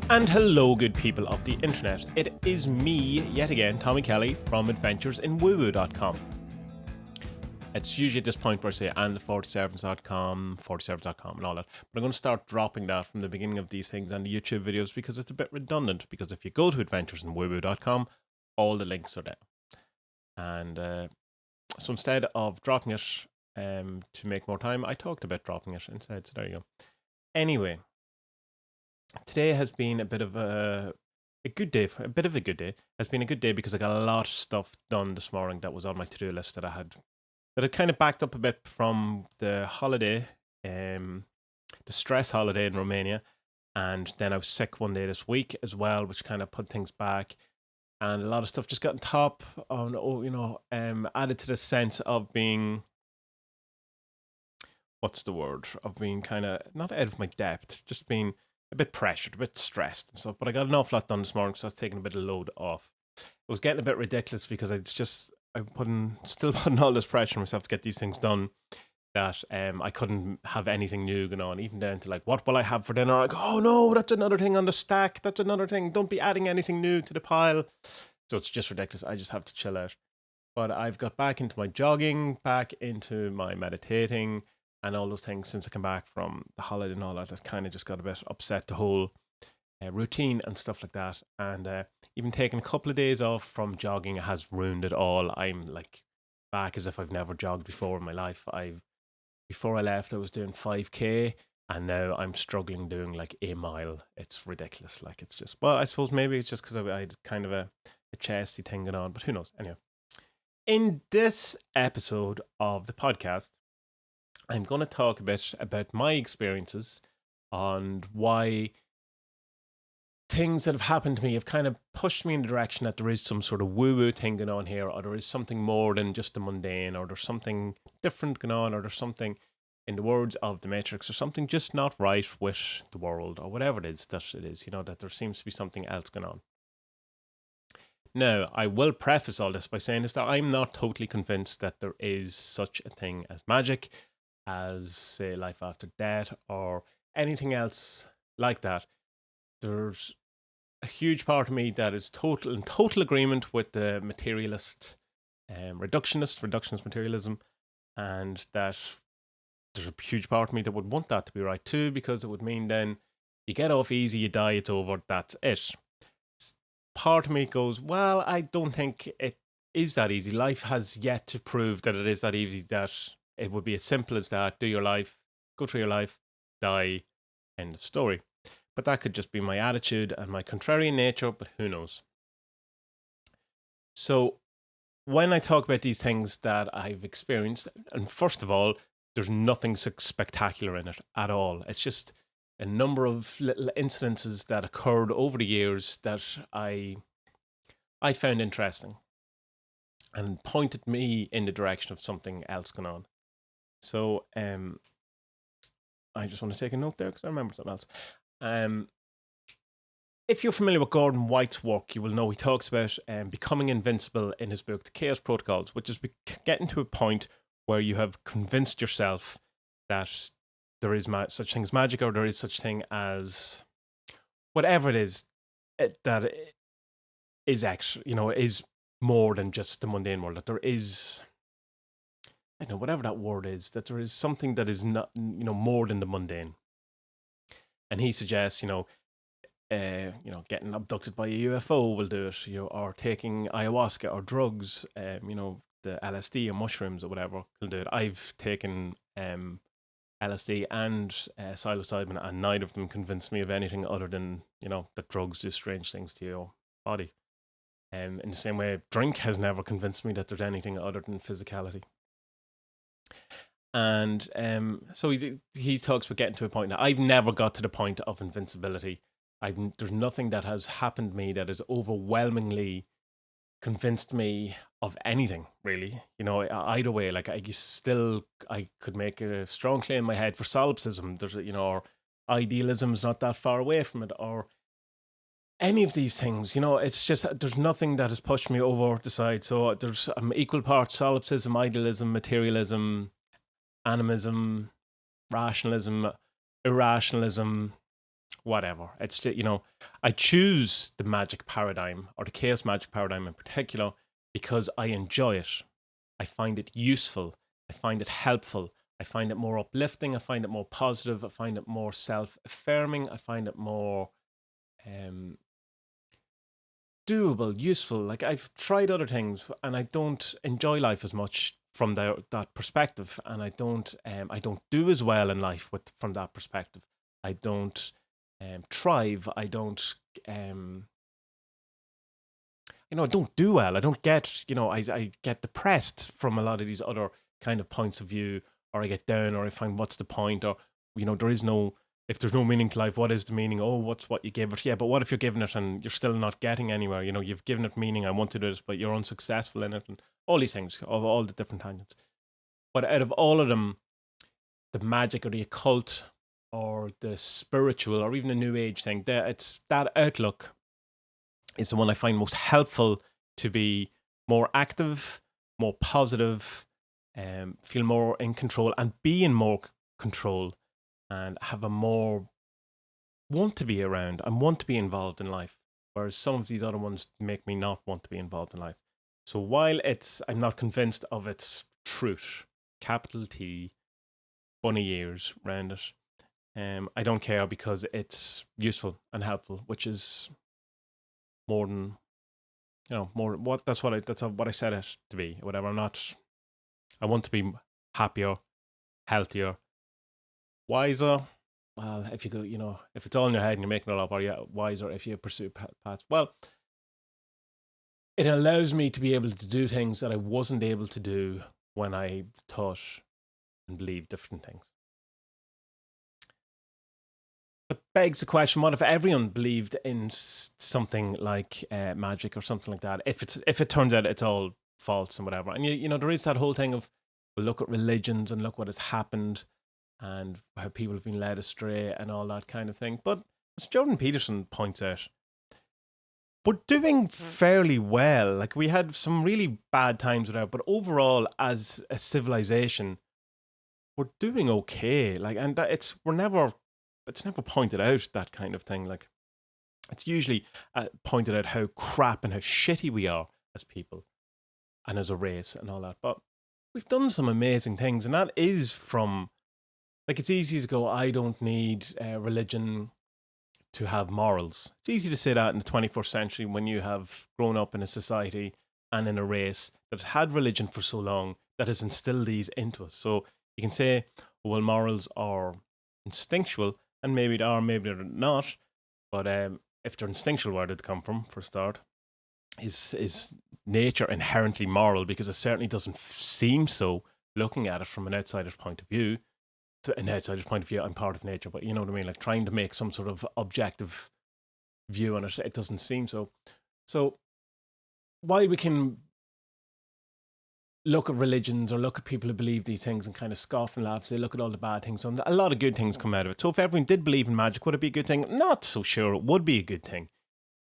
And hello, good people of the internet. It is me, yet again, Tommy Kelly from adventuresinwoowoo.com. It's usually at this point where I say and 40servants.com, 40servants.com, and all that. But I'm going to start dropping that from the beginning of these things and the YouTube videos because it's a bit redundant. Because if you go to adventuresinwoowoo.com, all the links are there. And so instead of dropping it to make more time, I talked about dropping it instead. So there you go. Anyway. Today has been a bit of a good day. Has been a good day because I got a lot of stuff done this morning that was on my to-do list that I kind of backed up a bit from the holiday, the stress holiday in Romania, and then I was sick one day this week as well, which kind of put things back, and a lot of stuff just got on top added to the sense of being, what's the word, of being kind of not out of my depth, just being a bit pressured, a bit stressed and stuff. But I got an awful lot done this morning, so I was taking a bit of load off. It was getting a bit ridiculous because I'm still putting all this pressure on myself to get these things done that I couldn't have anything new going on, even down to like, what will I have for dinner? Like, oh no, that's another thing on the stack. That's another thing. Don't be adding anything new to the pile. So it's just ridiculous. I just have to chill out. But I've got back into my jogging, back into my meditating, and all those things since I came back from the holiday and all that. I kind of just got a bit upset, the whole routine and stuff like that. And even taking a couple of days off from jogging has ruined it all. I'm like back as if I've never jogged before in my life. Before I left, I was doing 5K, and now I'm struggling doing like a mile. It's ridiculous. Like it's just, well, I suppose maybe it's just because I had kind of a chesty thing going on, but who knows? Anyway, in this episode of the podcast, I'm going to talk a bit about my experiences and why things that have happened to me have kind of pushed me in the direction that there is some sort of woo-woo thing going on here, or there is something more than just the mundane, or there's something different going on, or there's something, in the words of the Matrix, or something just not right with the world, or whatever it is, that there seems to be something else going on. Now, I will preface all this by saying this, that I'm not totally convinced that there is such a thing as magic, as, say, life after death, or anything else like that. There's a huge part of me that is in total agreement with the materialist, reductionist materialism, and that there's a huge part of me that would want that to be right too, because it would mean then you get off easy, you die, it's over, that's it. Part of me goes, well, I don't think it is that easy. Life has yet to prove that it is that easy, that it would be as simple as that. Do your life, go through your life, die, end of story. But that could just be my attitude and my contrarian nature, but who knows? So when I talk about these things that I've experienced, and first of all, there's nothing spectacular in it at all. It's just a number of little incidences that occurred over the years that I found interesting and pointed me in the direction of something else going on. So I just want to take a note there because I remember something else. If you're familiar with Gordon White's work, you will know he talks about becoming invincible in his book, The Chaos Protocols, which is getting to a point where you have convinced yourself that there is such thing as magic, or there is such thing as whatever it is that is actually, is more than just the mundane world. That there is, I don't know, whatever that word is, that there is something that is not, more than the mundane. And he suggests, getting abducted by a UFO will do it, or taking ayahuasca or drugs, the LSD or mushrooms or whatever will do it. I've taken LSD and psilocybin, and neither of them convinced me of anything other than, that drugs do strange things to your body. In the same way, drink has never convinced me that there's anything other than physicality. And so he talks about getting to a point. Now, I've never got to the point of invincibility. There's nothing that has happened to me that has overwhelmingly convinced me of anything, really. Either way, like I could make a strong claim in my head for solipsism. There's, or idealism's not that far away from it, or any of these things. It's just there's nothing that has pushed me over the side. So there's equal parts solipsism, idealism, materialism, animism, rationalism, irrationalism, whatever. It's just, I choose the magic paradigm or the chaos magic paradigm in particular because I enjoy it. I find it useful. I find it helpful. I find it more uplifting. I find it more positive. I find it more self affirming. I find it more um, doable, useful. Like I've tried other things and I don't enjoy life as much from that perspective, and I don't do as well in life with from that perspective. I don't thrive. I don't um, I don't do well. I don't get, I get depressed from a lot of these other kind of points of view, or I get down, or I find what's the point, or, there is no, if there's no meaning to life, what is the meaning? Oh, what's what you gave it? Yeah, but what if you're giving it and you're still not getting anywhere? You've given it meaning. I want to do this, but you're unsuccessful in it, and all these things, of all the different tangents. But out of all of them, the magic or the occult or the spiritual or even the new age thing, it's that outlook is the one I find most helpful to be more active, more positive, feel more in control, and be in more control, and have a more want to be around and want to be involved in life. Whereas some of these other ones make me not want to be involved in life. So while I'm not convinced of its truth, capital T, bunny ears round it, I don't care because it's useful and helpful, which is more than more what that's what I said it to be. Whatever. I want to be happier, healthier, wiser. Well, if you go, if it's all in your head and you're making it up, or wiser if you pursue paths. Well, it allows me to be able to do things that I wasn't able to do when I thought and believed different things. It begs the question: what if everyone believed in something like magic or something like that? If it turns out it's all false and whatever, and there is that whole thing of, well, look at religions and look what has happened, and how people have been led astray and all that kind of thing. But as Jordan Peterson points out, we're doing fairly well. Like, we had some really bad times with it, but overall, as a civilization, we're doing okay. Like, and that it's never pointed out, that kind of thing. Like, it's usually pointed out how crap and how shitty we are as people and as a race and all that. But we've done some amazing things, and that is from, like, it's easy to go, I don't need religion to have morals. It's easy to say that in the 21st century when you have grown up in a society and in a race that's had religion for so long, that has instilled these into us. So you can say, well, morals are instinctual, and maybe they are, maybe they're not. But if they're instinctual, where did they come from, for a start? Is nature inherently moral? Because it certainly doesn't seem so, looking at it from an outsider's point of view. To an outsider's point of view, I'm part of nature, but you know what I mean? Like, trying to make some sort of objective view on it, it doesn't seem so. So while we can look at religions or look at people who believe these things and kind of scoff and laugh, say, look at all the bad things, and a lot of good things come out of it. So if everyone did believe in magic, would it be a good thing? Not so sure it would be a good thing.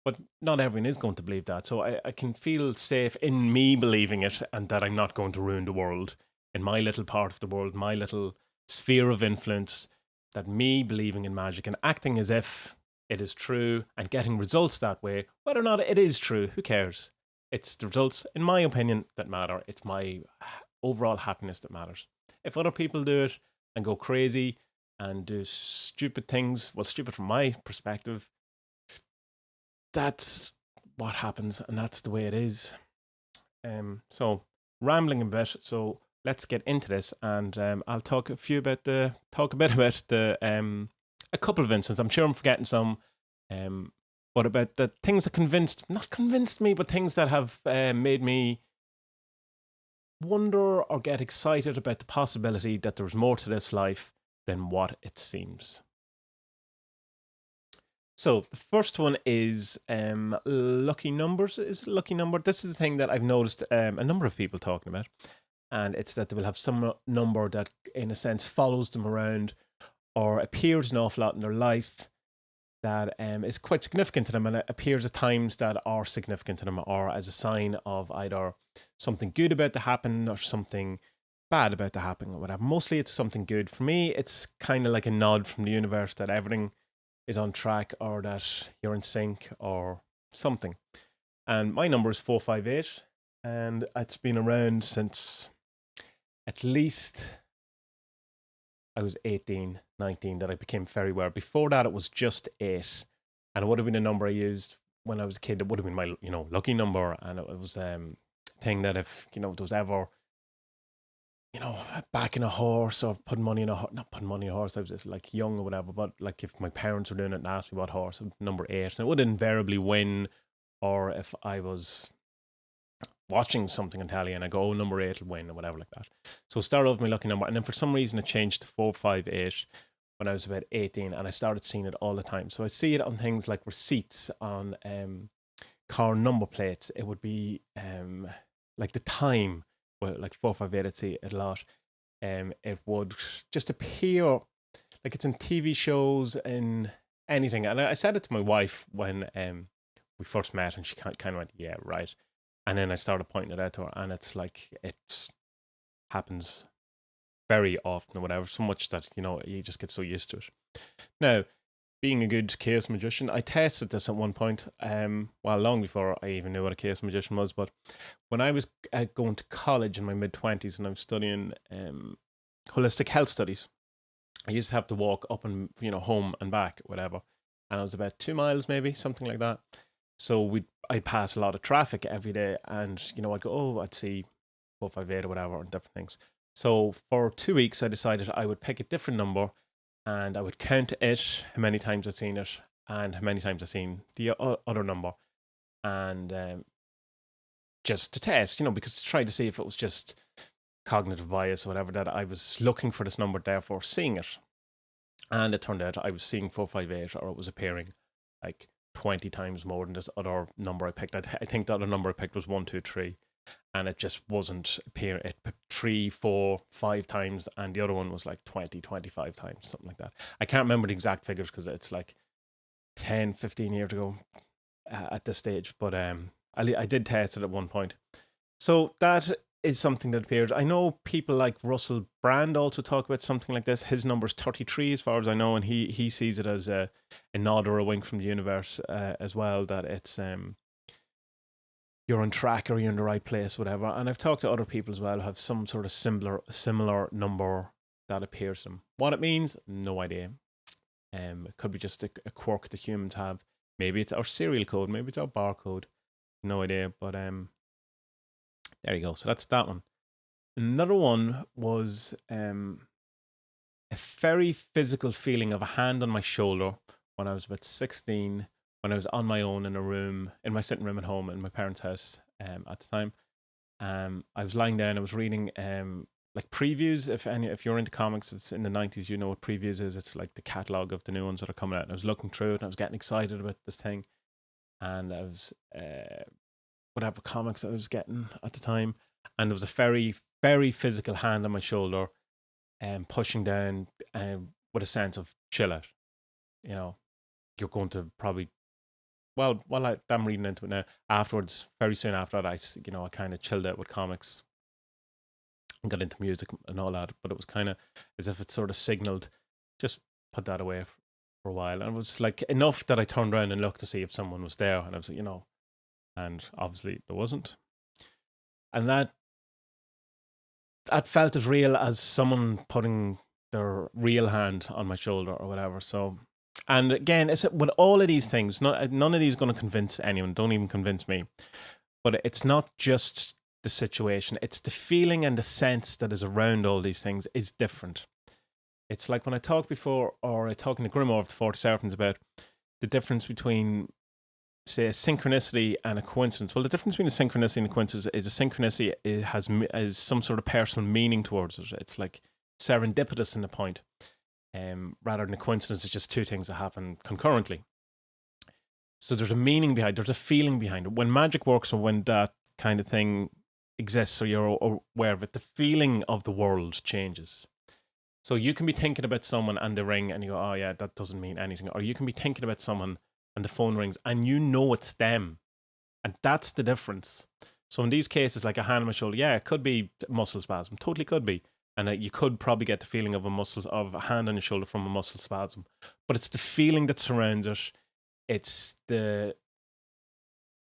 But not everyone is going to believe that. So I can feel safe in me believing it, and that I'm not going to ruin the world in my little part of the world, my little sphere of influence, that me believing in magic and acting as if it is true and getting results that way, whether or not it is true, who cares? It's the results, in my opinion, that matter. It's my overall happiness that matters. If other people do it and go crazy and do stupid things, well, stupid from my perspective, that's what happens, and that's the way it is. So rambling a bit. So let's get into this, and I'll talk a bit about the a couple of instances. I'm sure I'm forgetting some, but about the things that not convinced me, but things that have made me wonder or get excited about the possibility that there's more to this life than what it seems. So the first one is lucky numbers. Is it lucky number? This is the thing that I've noticed a number of people talking about, and it's that they will have some number that, in a sense, follows them around or appears an awful lot in their life that is quite significant to them, and it appears at times that are significant to them, or as a sign of either something good about to happen or something bad about to happen or whatever. Mostly it's something good. For me, it's kind of like a nod from the universe that everything is on track or that you're in sync or something. And my number is 458, and it's been around since at least I was 18, 19 that I became very aware. Before that, it was just 8. And it would have been a number I used when I was a kid. It would have been my, lucky number. And it was thing that if, there was ever, backing a horse or putting money in a horse, not putting money in a horse, I was like young or whatever, but like if my parents were doing it and asked me what horse, number 8. And it would invariably win. Or if I was watching something on telly and I go, oh, number 8 will win or whatever like that. So start off with my lucky number. And then for some reason it changed to 458 when I was about 18, and I started seeing it all the time. So I see it on things like receipts on car number plates. It would be like the time, well, like 458, I'd see it a lot. It would just appear like it's in TV shows, in anything. And I said it to my wife when we first met, and she kind of went, yeah, right. And then I started pointing it out to her, and it's like it happens very often or whatever, so much that, you just get so used to it. Now, being a good chaos magician, I tested this at one point, long before I even knew what a chaos magician was, but when I was going to college in my mid-20s and I was studying holistic health studies, I used to have to walk up and, home and back, whatever. And it was about 2 miles, maybe, something like that. So I'd pass a lot of traffic every day, and, I'd go, oh, I'd see 458 or whatever and different things. So for 2 weeks, I decided I would pick a different number and I would count it, how many times I'd seen it, and how many times I'd seen the other number. And just to test, because to try to see if it was just cognitive bias or whatever, that I was looking for this number, therefore seeing it. And it turned out I was seeing 458, or it was appearing like 20 times more than this other number I picked. I think the other number I picked was 123. And it just wasn't appearing. It 3, 4, 5 times, and the other one was like 20, 25 times, something like that. I can't remember the exact figures because it's like 10, 15 years ago at this stage, but I did test it at one point. So that is something that appears. I know people like Russell Brand also talk about something like this. His number's 33 as far as I know, and he sees it as a nod or a wink from the universe as well, that it's you're on track or you're in the right place, whatever. And I've talked to other people as well who have some sort of similar number that appears to them. What it means, no idea. It could be just a quirk that humans have. Maybe it's our serial code, maybe it's our barcode. No idea. But there you go. So that's that one. Another one was a very physical feeling of a hand on my shoulder when I was about 16, when I was on my own in a room, in my sitting room at home in my parents' house at the time. I was lying down, I was reading like previews. If you're into comics, it's in the 90s, you know what previews is. It's like the catalogue of the new ones that are coming out. And I was looking through it and I was getting excited about this thing. And I was, whatever comics I was getting at the time. And there was a very, very physical hand on my shoulder and pushing down with a sense of chill out. You're going to probably, I'm reading into it now. Afterwards, very soon after that, I kind of chilled out with comics and got into music and all that. But it was kind of as if it sort of signaled, just put that away for a while. And it was like enough that I turned around and looked to see if someone was there. And I was like, and obviously there wasn't. And that felt as real as someone putting their real hand on my shoulder or whatever. So, and again, it's with all of these things, none of these going to convince anyone. Don't even convince me. But it's not just the situation. It's the feeling and the sense that is around all these things is different. It's like when I talked before, or I talked in the Grimoire of the 40 Seraphims about the difference between, say, a synchronicity and a coincidence. Well, the difference between a synchronicity and a coincidence is a synchronicity has some sort of personal meaning towards it. It's like serendipitous in the point. Rather than a coincidence, it's just two things that happen concurrently. So there's a meaning behind it, there's a feeling behind it. When magic works, or when that kind of thing exists, so you're aware of it, the feeling of the world changes. So you can be thinking about someone and they ring and you go, oh yeah, that doesn't mean anything. Or you can be thinking about someone and the phone rings and you know it's them. And that's the difference. So in these cases, like a hand on my shoulder, yeah, it could be muscle spasm, totally could be. and you could probably get the feeling of a hand on your shoulder from a muscle spasm. But it's the feeling that surrounds it. It's the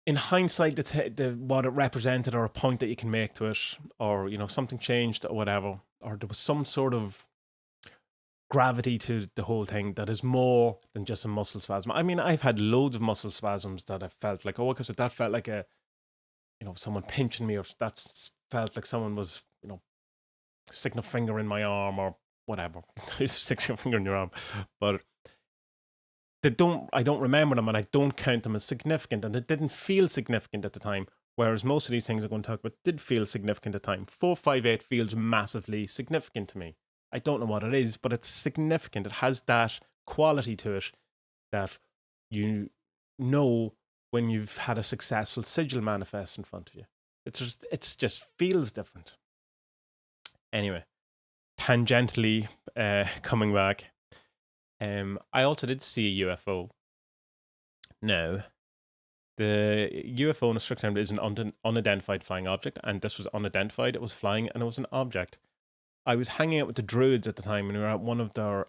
in hindsight, the what it represented, or a point that you can make to it, or something changed or whatever, or there was some sort of gravity to the whole thing that is more than just a muscle spasm. I mean, I've had loads of muscle spasms that I felt like, oh, because that felt like someone pinching me, or that felt like someone was, sticking a finger in my arm or whatever. Sticking a finger in your arm, but I don't remember them, and I don't count them as significant, and it didn't feel significant at the time. Whereas most of these things I'm going to talk about did feel significant at the time. 458 feels massively significant to me. I don't know what it is, but it's significant. It has that quality to it that you know when you've had a successful sigil manifest in front of you. It's just feels different. Anyway, tangentially coming back, I also did see a UFO. Now, the UFO in a strict term is an unidentified flying object, and this was unidentified. It was flying, and it was an object. I was hanging out with the Druids at the time, and we were at one of their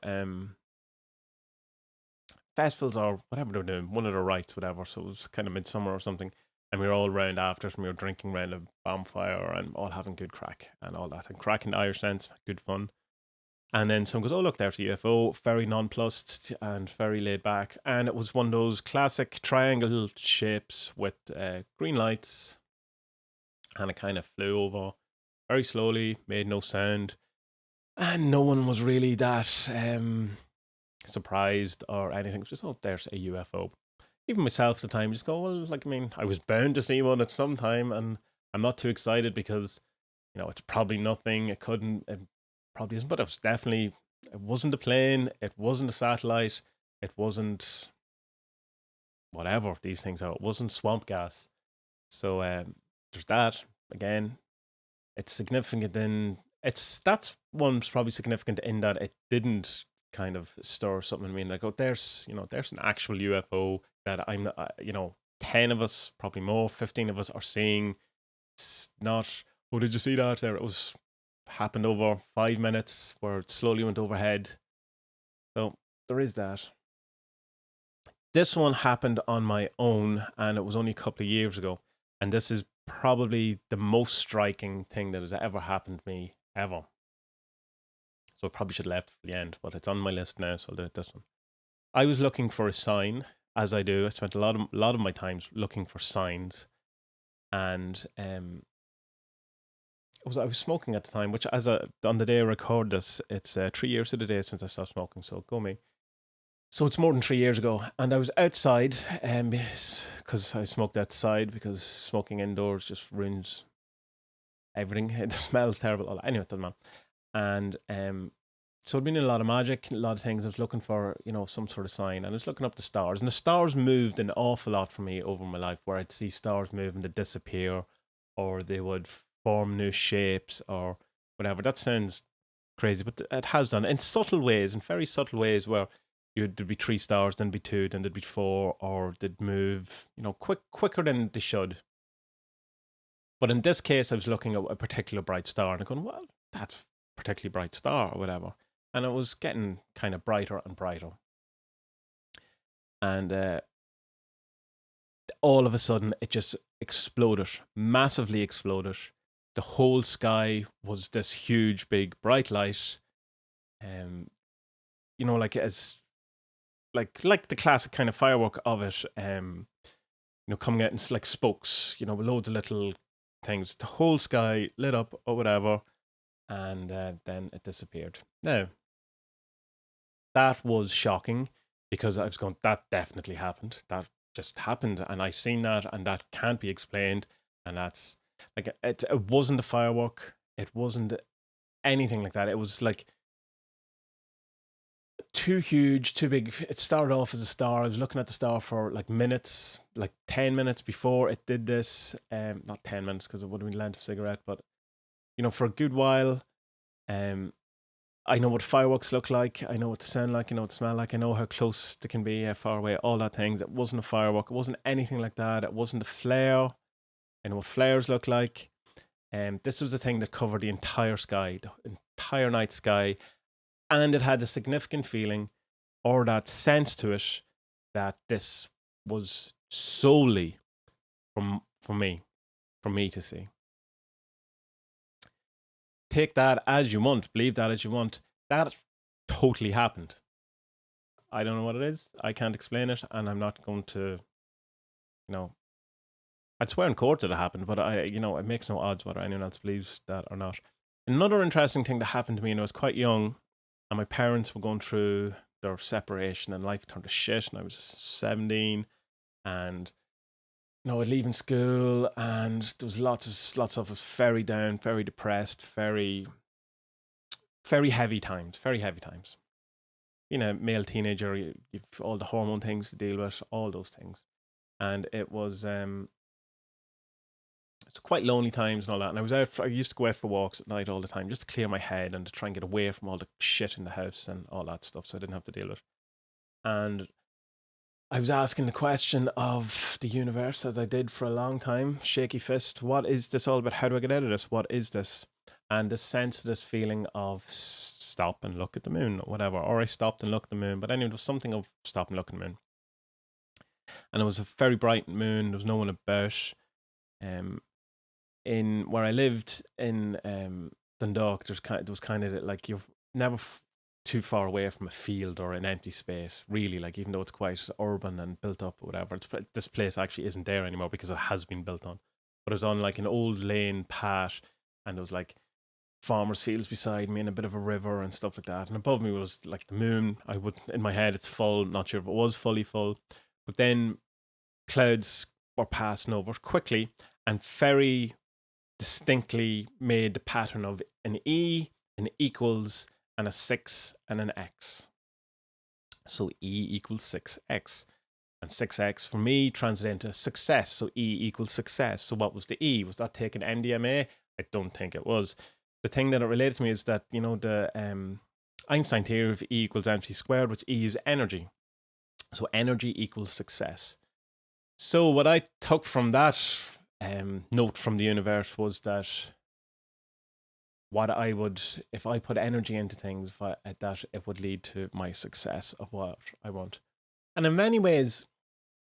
festivals or whatever they were doing, one of their rites, whatever. So it was kind of midsummer or something, and we were all round after it, and we were drinking around a bonfire and all having good crack and all that, and crack in the Irish sense, good fun. And then someone goes, oh, look, there's a UFO, very nonplussed and very laid back. And it was one of those classic triangle shapes with green lights. And it kind of flew over very slowly, made no sound. And no one was really that surprised or anything. It was just, oh, there's a UFO. Even myself at the time, just go, well, like, I mean, I was bound to see one at some time. And I'm not too excited because, it's probably nothing. It probably isn't, but it wasn't a plane, it wasn't a satellite, it wasn't whatever these things are, it wasn't swamp gas. So there's that. Again, it's significant that's one's probably significant in that it didn't kind of stir something in me, like, oh, there's an actual UFO that I'm 10 of us, probably more, 15 of us are seeing. It's not, oh, did you see that there? It was happened over 5 minutes where it slowly went overhead. So there is that. This one happened on my own, and it was only a couple of years ago. And this is probably the most striking thing that has ever happened to me, ever. So I probably should have left for the end, but it's on my list now, so I'll do it this one. I was looking for a sign, as I do. I spent a lot of my times looking for signs. And I was smoking at the time, which on the day I record this, it's 3 years to the day since I stopped smoking. So go me. So it's more than 3 years ago, and I was outside, because I smoked outside because smoking indoors just ruins everything. It smells terrible. Anyway, it doesn't matter. And so I'd been in a lot of magic, a lot of things. I was looking for some sort of sign, and I was looking up the stars, and the stars moved an awful lot for me over my life, where I'd see stars move and they'd disappear, or they would form new shapes or whatever. That sounds crazy, but it has done in subtle ways, in very subtle ways, where there'd be 3 stars, then there'd be 2, then there'd be 4, or they'd move, quicker than they should. But in this case, I was looking at a particular bright star and I'm going, well, that's a particularly bright star or whatever. And it was getting kind of brighter and brighter. And all of a sudden, it just exploded, massively exploded. The whole sky was this huge, big, bright light. Like as like the classic kind of firework of it. Coming out in like spokes. With loads of little things. The whole sky lit up or whatever, and then it disappeared. Now, that was shocking because I was going, that definitely happened. That just happened, and I seen that, and that can't be explained. And that's like it wasn't a firework. It wasn't anything like that. It was like too huge, too big. It started off as a star. I was looking at the star for like minutes, like 10 minutes before it did this. Not 10 minutes because it would have been length of cigarette, but for a good while. I know what fireworks look like. I know what they sound like. I know what they smell like. I know how close they can be, how far away, all that things. It wasn't a firework. It wasn't anything like that. It wasn't a flare. I know what flares look like. This was the thing that covered the entire sky. The entire night sky, and it had a significant feeling or that sense to it that this was solely from me, for me to see. Take that as you want, believe that as you want. That totally happened. I don't know what it is. I can't explain it, and I'm not going to, you know, I'd swear in court that it happened, but it makes no odds whether anyone else believes that or not. Another interesting thing that happened to me when I was quite young, and my parents were going through their separation, and life turned to shit, and I was 17, and I'd leaving school, and there was lots of us very down, very depressed, very, very heavy times, very heavy times. Being a male teenager, you've all the hormone things to deal with, all those things, and it was it's quite lonely times and all that. And I used to go out for walks at night all the time just to clear my head and to try and get away from all the shit in the house and all that stuff, so I didn't have to deal with it. And I was asking the question of the universe, as I did for a long time, shaky fist, what is this all about? How do I get out of this? What is this? And this sense, this feeling of stop and look at the moon or whatever. Or I stopped and looked at the moon. But anyway, it was something of stop and look at the moon. And it was a very bright moon. There was no one about. In where I lived in Dundalk, there was kind of like you're never too far away from a field or an empty space, really. Like, even though it's quite urban and built up or whatever, this place actually isn't there anymore because it has been built on. But it was on like an old lane path, and there was like farmers' fields beside me and a bit of a river and stuff like that. And above me was like the moon. In my head, it's full. Not sure if it was fully full, but then clouds were passing over quickly and very distinctly made the pattern of an E, an equals, and a 6 and an X. So E equals 6X. And 6X for me translated into success. So E equals success. So what was the E? Was that taking MDMA? I don't think it was. The thing that it related to me is that, the Einstein theory of E equals mc squared, which E is energy. So energy equals success. So what I took from that note from the universe was that if I put energy into things, that it would lead to my success of what I want. And in many ways,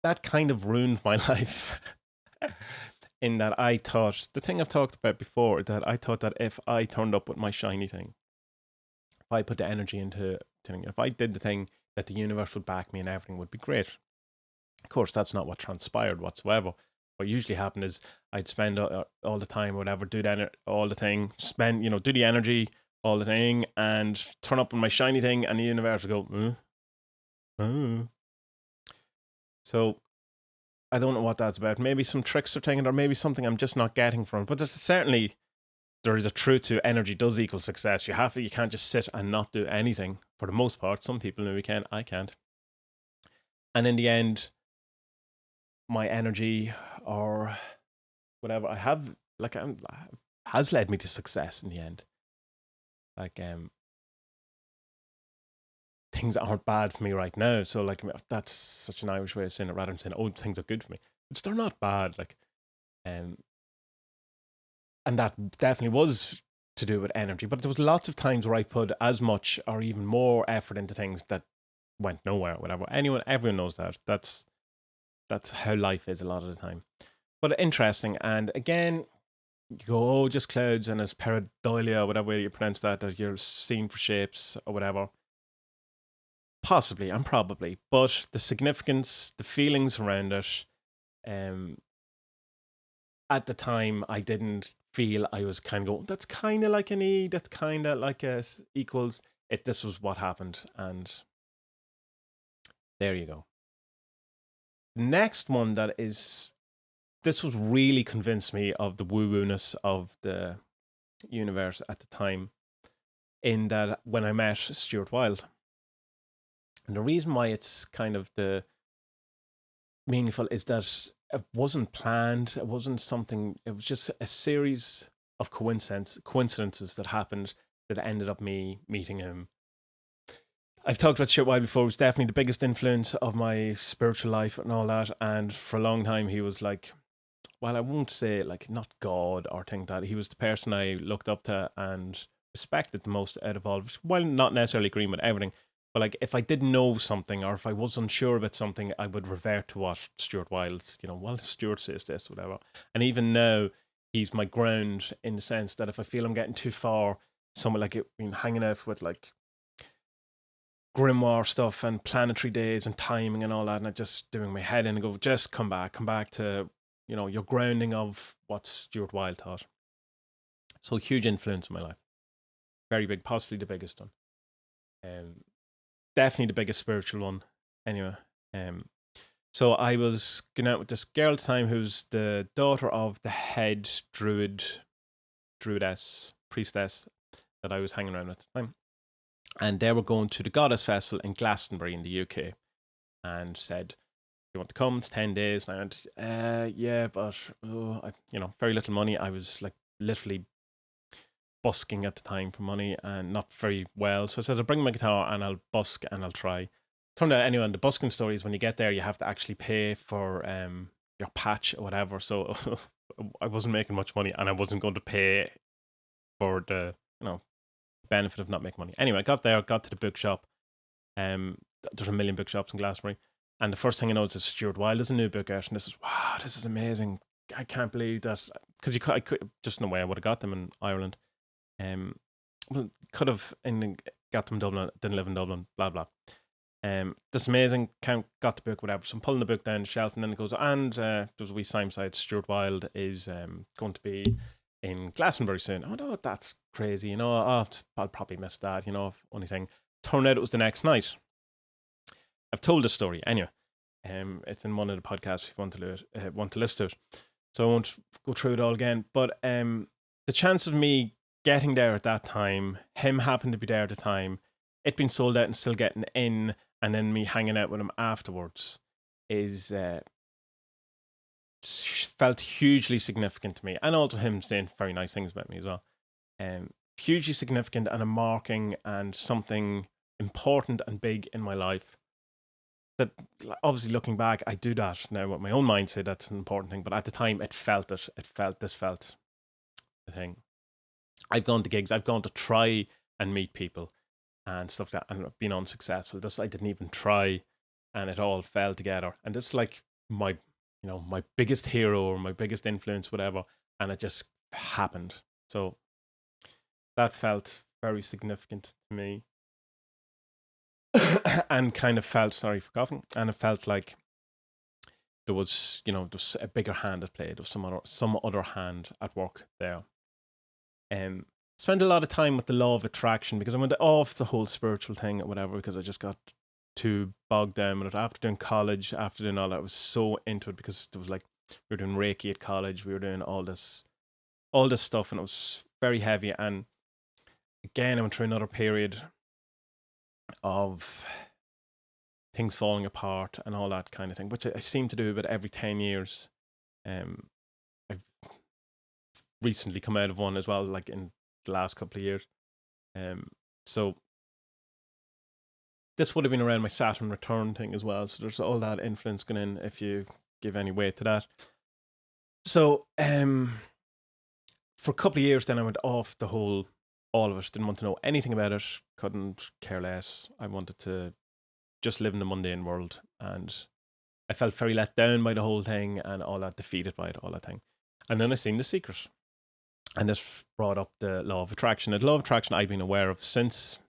that kind of ruined my life. In that I thought, the thing I've talked about before, that I thought that if I turned up with my shiny thing, if I put the energy into thing, if I did the thing, that the universe would back me and everything would be great. Of course, that's not what transpired whatsoever. What usually happened is I'd spend all the time, or whatever, do all the thing, spend, do the energy, all the thing, and turn up on my shiny thing, and the universe would go, So I don't know what that's about. Maybe some tricks are taken, or maybe something I'm just not getting from. But there is a truth to energy does equal success. You can't just sit and not do anything for the most part. Some people maybe can, I can't. And in the end, my energy or whatever I have, like, has led me to success in the end. Like, things aren't bad for me right now. So, like, that's such an Irish way of saying it, rather than saying, "Oh, things are good for me." They're not bad. Like, and that definitely was to do with energy. But there was lots of times where I put as much or even more effort into things that went nowhere. Whatever. Everyone knows that. That's how life is a lot of the time. But interesting. And again, you go, oh, just clouds, and as pareidolia, whatever way you pronounce that you're seeing for shapes or whatever. Possibly, and probably. But the significance, the feelings around it, at the time, I didn't feel I was kind of going, that's kind of like an E, that's kind of like a equals. This was what happened. And there you go. Next one this was really convinced me of the woo-woo-ness of the universe at the time, in that when I met Stuart Wilde. And the reason why it's kind of the meaningful is that it wasn't planned. It wasn't something, it was just a series of coincidences that happened that ended up me meeting him. I've talked about Stuart Wilde before. He was definitely the biggest influence of my spiritual life and all that. And for a long time, he was like, well, I won't say like not God or think that. He was the person I looked up to and respected the most out of all of it, while not necessarily agreeing with everything. But like, if I didn't know something or if I was unsure about something, I would revert to what Stuart Wilde's, well, Stuart says this, whatever. And even now, he's my ground in the sense that if I feel I'm getting too far, someone like it, been hanging out with like grimoire stuff and planetary days and timing and all that, and it just doing my head in and go, just come back to, your grounding of what Stuart Wilde taught. So huge influence in my life. Very big, possibly the biggest one. Definitely the biggest spiritual one. Anyway, so I was going out with this girl at the time who's the daughter of the head druidess, priestess that I was hanging around at the time. And they were going to the Goddess Festival in Glastonbury in the UK and said, you want to come? It's 10 days. And I went, yeah, but, very little money. I was like literally busking at the time for money and not very well. So I said, I'll bring my guitar and I'll busk and I'll try. Turned out, anyway, the busking story is when you get there, you have to actually pay for your patch or whatever. So I wasn't making much money and I wasn't going to pay for the, benefit of not making money. Anyway, I got there, got to the bookshop. There's a million bookshops in Glastonbury. And the first thing I noticed is Stuart Wilde has a new book out. And this is amazing. I can't believe that. Because I could, just no way I would have got them in Ireland. Well, could have got them in Dublin, didn't live in Dublin, blah, blah. This amazing, got the book, whatever. So I'm pulling the book down the shelf, and then it goes, and there's a wee sign beside Stuart Wilde is going to be in Glastonbury soon. Oh, no, that's crazy, I'll probably miss that, only thing. Turned out it was the next night. I've told this story, anyway. It's in one of the podcasts if you want to listen to it. So I won't go through it all again. But the chance of me getting there at that time, him happened to be there at the time, it being sold out and still getting in, and then me hanging out with him afterwards is felt hugely significant to me, and also him saying very nice things about me as well. Hugely significant and a marking and something important and big in my life. That obviously looking back, I do that now with my own mind, say that's an important thing, but at the time it felt the thing. I've gone to gigs, I've gone to try and meet people and stuff like that, and I've been unsuccessful. This I didn't even try, and it all fell together. And it's like my biggest hero or my biggest influence, whatever, and it just happened. So that felt very significant to me. And kind of felt, sorry for coughing, and it felt like there was, there's a bigger hand at play. There was some other hand at work there. Spent a lot of time with the law of attraction because I went off the whole spiritual thing or whatever because I just got too bogged down with it. After doing college, after doing all that, I was so into it because there was like, we were doing Reiki at college, we were doing all this stuff, and it was very heavy. And again, I went through another period of things falling apart and all that kind of thing, which I seem to do about every 10 years. I've recently come out of one as well, like in the last couple of years. So this would have been around my Saturn return thing as well. So there's all that influence going in if you give any weight to that. So for a couple of years then I went off the whole, all of it, didn't want to know anything about it, couldn't care less. I wanted to just live in the mundane world, and I felt very let down by the whole thing and all that, defeated by it, all that thing. And then I seen The Secret, and this brought up the law of attraction. And the law of attraction I've been aware of since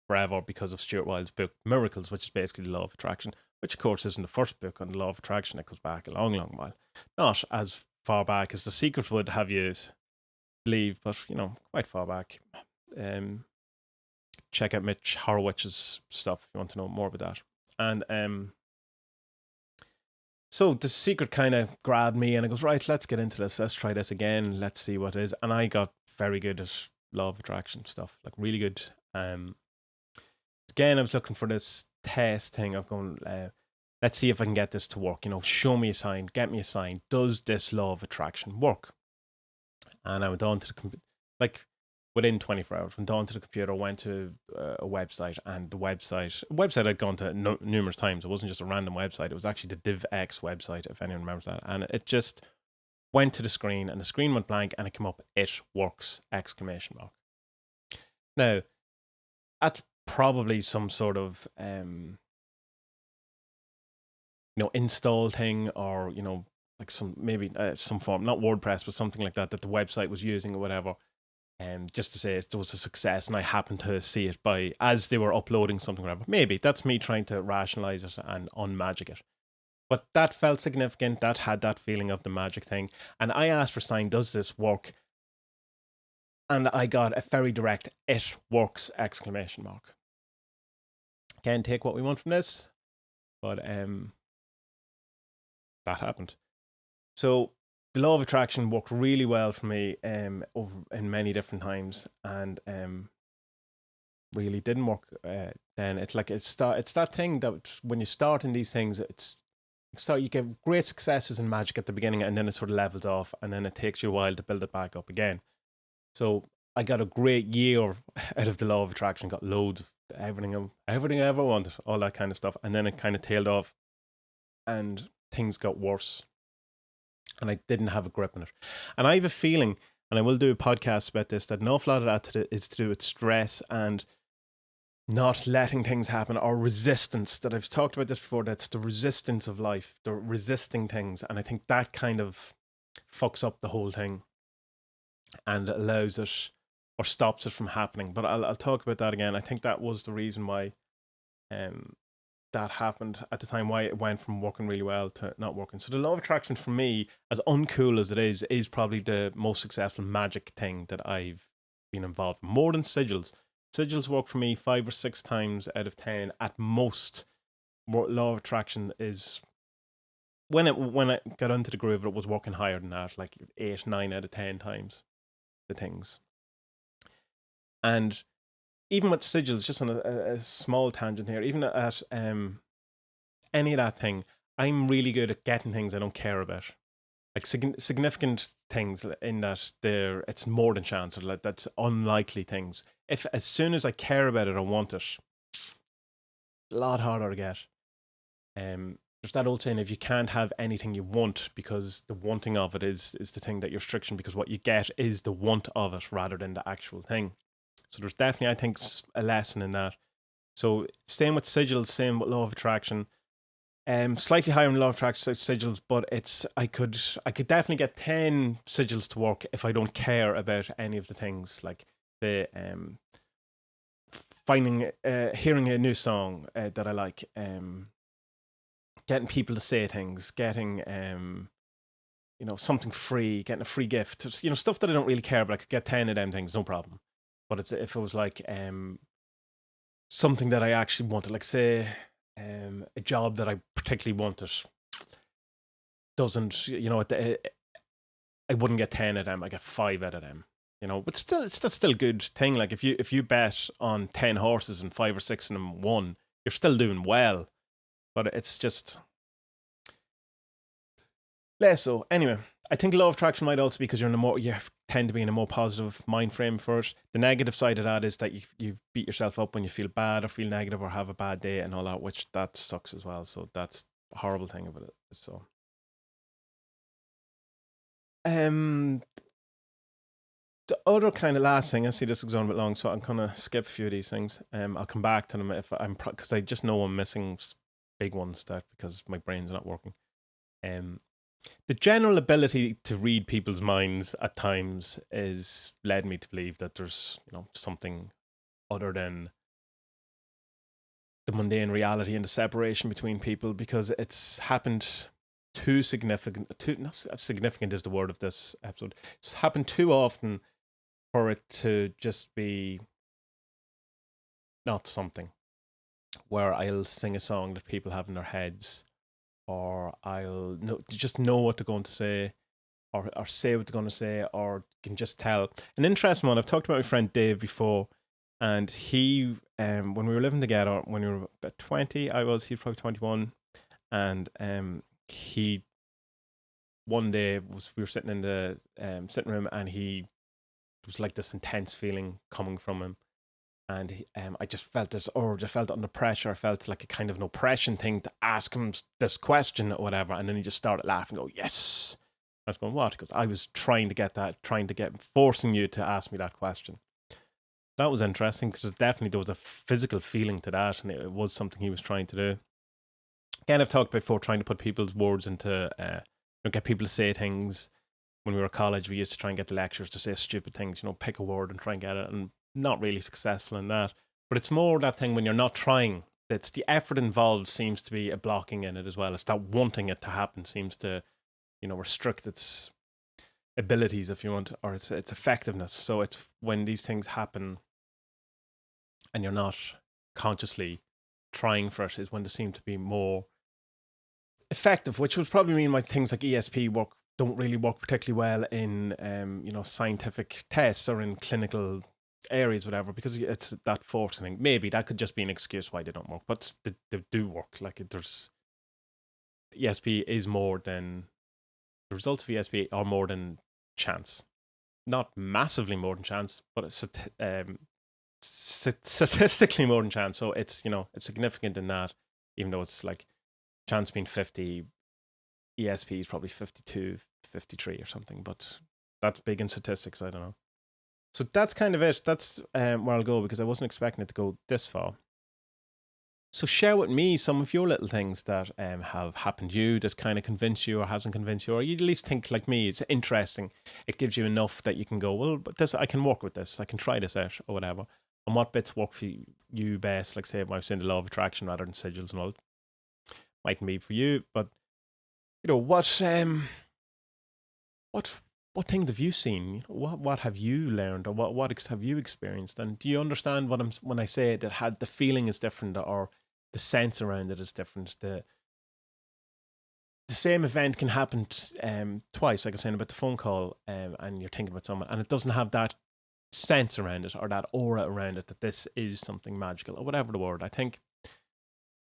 forever because of Stuart Wilde's book Miracles, which is basically the law of attraction, which of course isn't the first book on the law of attraction. It goes back a long, long while. Not as far back as The Secret would have you believe, but quite far back. Check out Mitch Horowitz's stuff if you want to know more about that. And so The Secret kind of grabbed me, and it goes, right, let's get into this. Let's try this again. Let's see what it is. And I got very good at law of attraction stuff, like really good. Again, I was looking for this test thing of going, let's see if I can get this to work. Show me a sign, get me a sign. Does this law of attraction work? And I went on to the computer, like within 24 hours, went on to the computer, went to a website, and a website I'd gone to numerous times. It wasn't just a random website. It was actually the DivX website, if anyone remembers that. And it just went to the screen, and the screen went blank, and it came up, "It works!" Now, that's probably some sort of install thing, or like some, maybe some form, not WordPress, but something like that the website was using or whatever. Just to say it was a success, and I happened to see it by as they were uploading something or whatever. Maybe that's me trying to rationalize it and unmagic it. But that felt significant. That had that feeling of the magic thing. And I asked for Stein, does this work? And I got a very direct, it works, exclamation mark. Can't take what we want from this, but that happened. So the law of attraction worked really well for me over in many different times, and really didn't work then. It's like it's that thing that when you start in these things, you get great successes in magic at the beginning, and then it sort of levels off, and then it takes you a while to build it back up again. So I got a great year out of the law of attraction, got loads of everything I ever wanted, all that kind of stuff, and then it kind of tailed off, and things got worse, and I didn't have a grip on it. And I have a feeling, and I will do a podcast about this, that an awful lot of that is to do with stress and not letting things happen, or resistance. That I've talked about this before. That's the resistance of life, the resisting things, and I think that kind of fucks up the whole thing and allows it or stops it from happening. But I'll talk about that again. I think that was the reason why that happened at the time, why it went from working really well to not working. So the law of attraction for me, as uncool as it is probably the most successful magic thing that I've been involved in, more than sigils. Sigils work for me 5 or 6 times out of 10 at most. Law of attraction is, when I got into the groove, it was working higher than that, like 8, 9 out of 10 times the things. And even with sigils, just on a small tangent here, even at any of that thing, I'm really good at getting things I don't care about. Like significant things in that it's more than chance, or like that's unlikely things. If as soon as I care about it, I want it, a lot harder to get. There's that old saying, if you can't have anything you want, because the wanting of it is the thing that you're restriction, because what you get is the want of it rather than the actual thing. So there's definitely, I think, a lesson in that. So same with sigils, same with law of attraction. Slightly higher in law of attraction sigils, but I could definitely get 10 sigils to work if I don't care about any of the things, like the finding, hearing a new song that I like, getting people to say things, getting something free, getting a free gift, stuff that I don't really care about. I could get 10 of them things, no problem. But if it was like something that I actually wanted, like say a job that I particularly wanted, doesn't, I wouldn't get 10 of them. I get 5 out of them. But still, it's still a good thing. Like if you bet on 10 horses and 5 or 6 of them won, you're still doing well. But it's just less so. Anyway, I think law of attraction might also be because you tend to be in a more positive mind frame for it. The negative side of that is that you beat yourself up when you feel bad or feel negative or have a bad day and all that, which that sucks as well. So that's a horrible thing about it. So the other kind of last thing, I see this is going a bit long, so I'm gonna skip a few of these things. I'll come back to them if because I just know I'm missing big ones because my brain's not working. The general ability to read people's minds at times is led me to believe that there's something other than the mundane reality and the separation between people, because it's happened too significant. Not significant is the word of this episode. It's happened too often for it to just be not something where I'll sing a song that people have in their heads, or I'll just know what they're going to say, or say what they're going to say, or can just tell. An interesting one, I've talked about my friend Dave before, and he, when we were living together, when we were about 20, he was probably 21, and he, one day, we were sitting in the sitting room, and it was like this intense feeling coming from him. And I just felt this urge. I felt under pressure. I felt like a kind of an oppression thing to ask him this question or whatever. And then he just started laughing, go, yes. I was going, what? Because I was trying to get forcing you to ask me that question. that was interesting because definitely there was a physical feeling to that, and it was something he was trying to do. Again, I've talked before trying to put people's words into, get people to say things. When we were at college, we used to try and get the lecturers to say stupid things, pick a word and try and get it, and not really successful in that. But it's more that thing when you're not trying. It's the effort involved seems to be a blocking in it as well. It's that wanting it to happen seems to, restrict its abilities, if you want, or its effectiveness. So it's when these things happen and you're not consciously trying for it is when they seem to be more effective, which would probably mean things like ESP don't really work particularly well in scientific tests or in clinical areas, whatever, because it's that forcing. Maybe that could just be an excuse why they don't work, but they do work. There's ESP is more than the results of ESP are more than chance, not massively more than chance, but it's statistically more than chance. So it's it's significant in that, even though it's like chance being 50, ESP is probably 52, 53 or something, but that's big in statistics. I don't know. So that's kind of it. That's where I'll go because I wasn't expecting it to go this far. So share with me some of your little things that have happened to you that kind of convince you or hasn't convinced you, or you at least think like me, it's interesting. It gives you enough that you can go, well, but I can work with this. I can try this out or whatever. And what bits work for you best? Like say, I've seen the law of attraction rather than sigils and all. Mightn't be for you, but what things have you seen? What have you learned, or what have you experienced? And do you understand when I say that the feeling is different, or the sense around it is different? The same event can happen twice, like I was saying about the phone call, and you're thinking about someone, and it doesn't have that sense around it or that aura around it that this is something magical or whatever the word. I think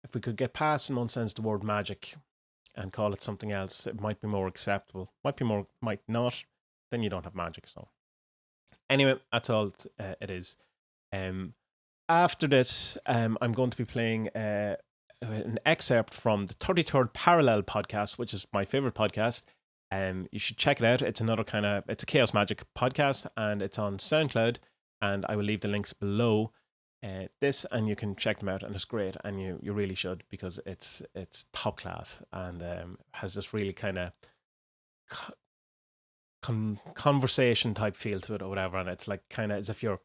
if we could get past in one sense the word magic and call it something else, it might be more acceptable. Might not. Then you don't have magic. So anyway, that's all it is. After this, I'm going to be playing an excerpt from the 33rd Parallel podcast, which is my favorite podcast. You should check it out. It's it's a Chaos Magic podcast, and it's on SoundCloud, and I will leave the links below this, and you can check them out, and it's great, and you really should, because it's top class, and has this really kind of conversation type feel to it or whatever, and it's like kind of as if you're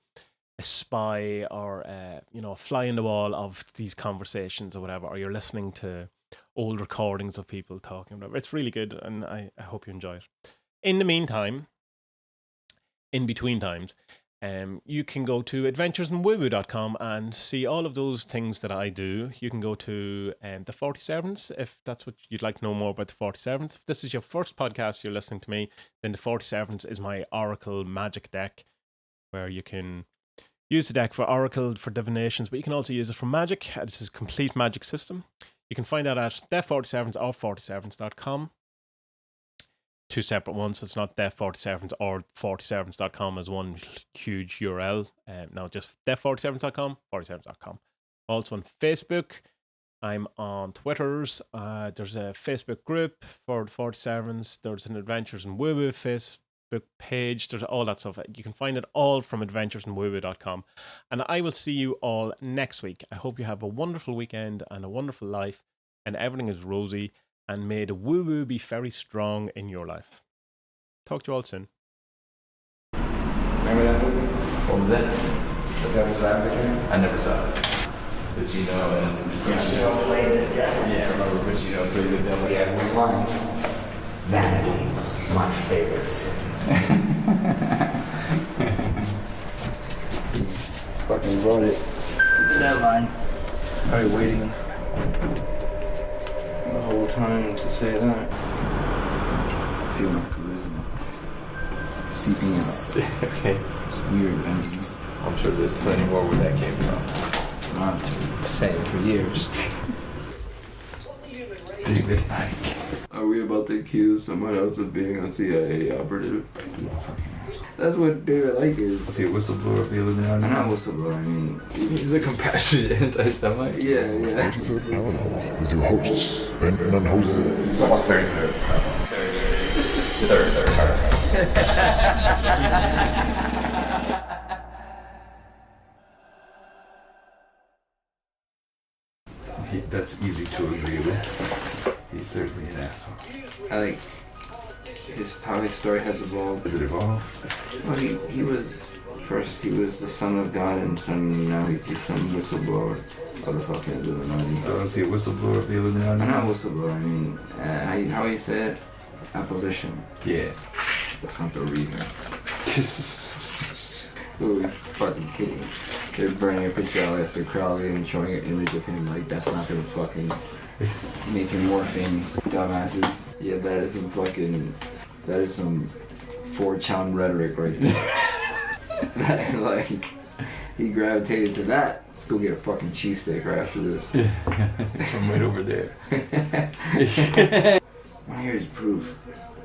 a spy or a fly in the wall of these conversations or whatever, or you're listening to old recordings of people talking, whatever. It's really good, and I hope you enjoy it. In the meantime, in between times, you can go to adventuresinwoowoo.com and see all of those things that I do. You can go to the 47s if that's what you'd like to know more about the 47s. If this is your first podcast you're listening to me, then the 47s is my Oracle magic deck, where you can use the deck for Oracle, for divinations, but you can also use it for magic. This is a complete magic system. You can find that at the47s or 47s.com. Two separate ones. It's not Def47s or 47s.com as one huge URL. No, just Def47s.com, 47s.com. Also on Facebook. I'm on Twitters. There's a Facebook group for 47s. There's an Adventures in Woo Woo Facebook page. There's all that stuff. You can find it all from adventuresinwoowoo.com. And I will see you all next week. I hope you have a wonderful weekend and a wonderful life, and everything is rosy. And may the woo-woo be very strong in your life. Talk to you all soon. Remember that movie? What was that? The Devil's Advocate? I never saw it. Pacino and Pacino played the devil. Yeah, I remember Pacino played the devil. Yeah, one line. Vanity, my favorite sin. Fucking wrote it. That line. Probably waiting the whole time to say that. Feel my charisma seeping out. Okay. It's weird, man. I'm sure there's plenty more where that came from. I've been saying it for years. David Icke. Are we about to accuse someone else of being a CIA operative? That's what David Icke is. Is he a whistleblower? I'm not a whistleblower, I mean... He's a compassionate anti-Semite. Yeah. 33rd Parallel with your hosts, Ben and Jose. It's almost 33rd Parallel. Third Parallel. That's easy to agree with. He's certainly an asshole. I like how his story has evolved. Does it evolve? Well, he was first he was the son of God, and now he's just some whistleblower of the fucking Illuminati. I don't see a whistleblower of the Illuminati. I'm not whistleblower. I mean, how you say it? Abolition. Yeah. That's not the reason. Who are we fucking kidding? They're burning a picture of Aleister Crowley and showing an image of him. Like, that's not gonna fucking make him more famous. Dumbasses. Yeah, that is some 4chan rhetoric right there. That, like, he gravitated to that. Let's go get a fucking cheesesteak right after this. I'm right over there. My here is proof.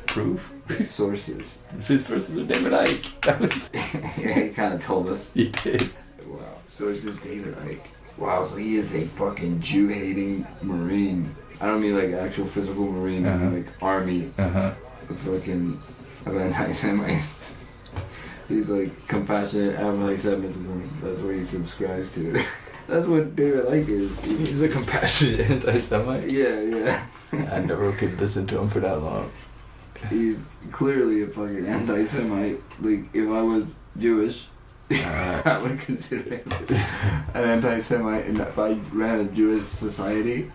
Proof? His sources. His sources are David Icke. That was... Yeah, he kind of told us. He did. Wow. Sources David Icke. Wow, so he is a fucking Jew-hating Marine. I don't mean like actual physical Marine, I mean like army. The fucking anti-Semites. He's like compassionate anti-Semitism. That's what he subscribes to. That's what David Icke is. He's a compassionate anti-Semite. Yeah. I never could listen to him for that long. He's clearly a fucking anti-Semite. Like, if I was Jewish, I would consider him an anti-Semite. And if I ran a Jewish society,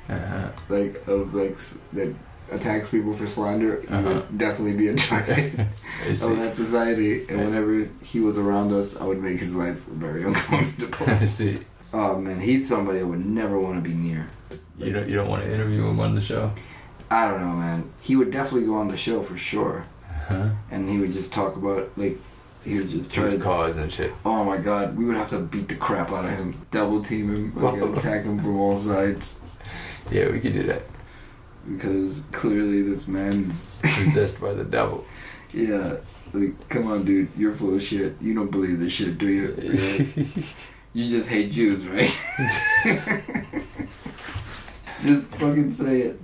like that attacks people for slander, he would definitely be a target of that society. And whenever he was around us, I would make his life very uncomfortable. I see. Oh man, he's somebody I would never want to be near. You don't want to interview him on the show? I don't know, man. He would definitely go on the show for sure. And he would just talk about, like, he would just try his to cause and shit. Oh my god, we would have to beat the crap out of him, double team him, like, attack him from all sides. Yeah, we could do that. Because clearly this man's possessed by the devil. Yeah, like, come on, dude, you're full of shit. You don't believe this shit, do you? Right? You just hate Jews, right? Just fucking say it.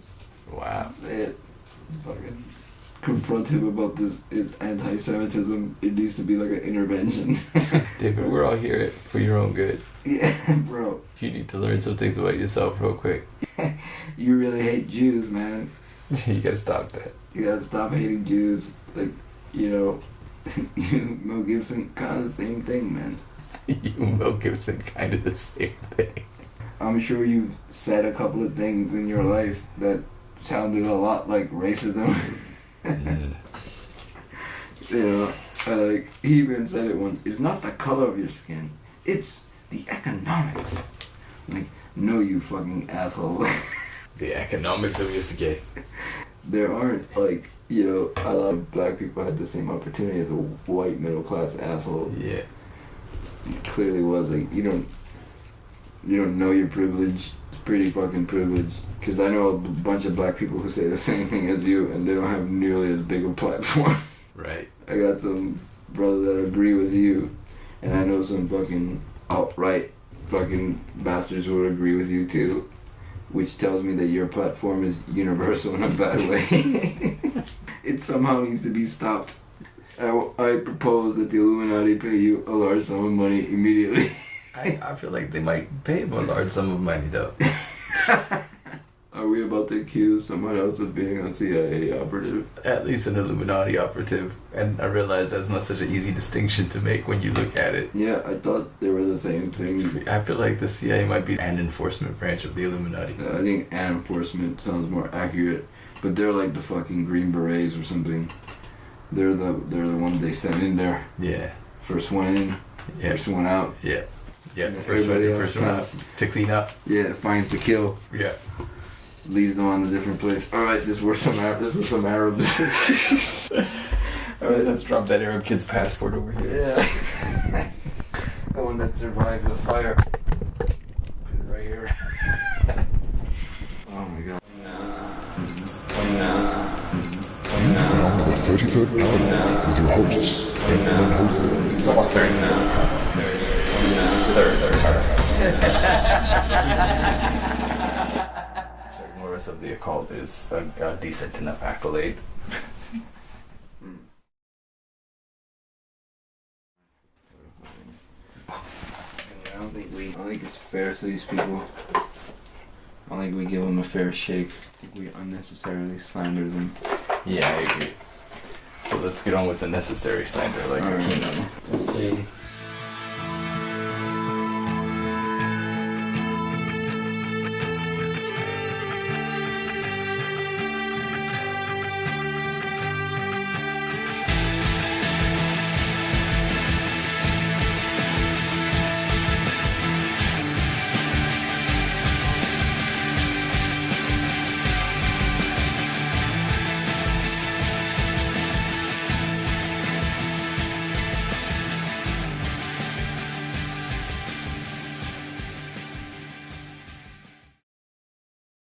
Wow. Say it. Fucking confront him about this. It's anti-Semitism. It needs to be like an intervention. David, we're all here for your own good. Yeah, bro. You need to learn some things about yourself real quick. You really hate Jews, man. You gotta stop that. You gotta stop hating Jews. Like, you know, you, Mel Gibson, kind of the same thing, man. You, Mel Gibson, kind of the same thing. I'm sure you've said a couple of things in your life that sounded a lot like racism. You know, like, he even said it once. It's not the color of your skin. It's the economics. Like, no, you fucking asshole. The economics of your skin. There aren't, like, you know, a lot of black people had the same opportunity as a white middle class asshole. Yeah. It clearly was. Like, you don't know your privilege. It's pretty fucking privileged. Because I know a bunch of black people who say the same thing as you, and they don't have nearly as big a platform. Right. I got some brothers that agree with you, and I know some fucking outright fucking bastards who would agree with you too, which tells me that your platform is universal in a bad way. It somehow needs to be stopped. I propose that the Illuminati pay you a large sum of money immediately. I feel like they might pay him a large sum of money though. Are we about to accuse someone else of being a CIA operative? At least an Illuminati operative. And I realize that's not such an easy distinction to make when you look at it. Yeah, I thought they were the same thing. I feel like the CIA might be an enforcement branch of the Illuminati. I think an enforcement sounds more accurate, but they're like the fucking Green Berets or something. They're the ones they send in there. Yeah. First one in, first one out. Yeah. Yeah. Everybody else first one out to clean up. Yeah, finds to kill. Yeah. Leads them on a different place. Alright, this was some Arabs. Alright, let's drop that Arab kid's passport over here. Yeah. The one that survived the fire. Put it right here. Oh my god. From the 33rd Avenue with your hosts, Ben and Hope. It's all third. Ignorance of the occult is a decent enough accolade. I don't think it's fair to these people. I think we give them a fair shake. I think we unnecessarily slander them. Yeah, I agree. So let's get on with the necessary slander, like our kingdom. Just say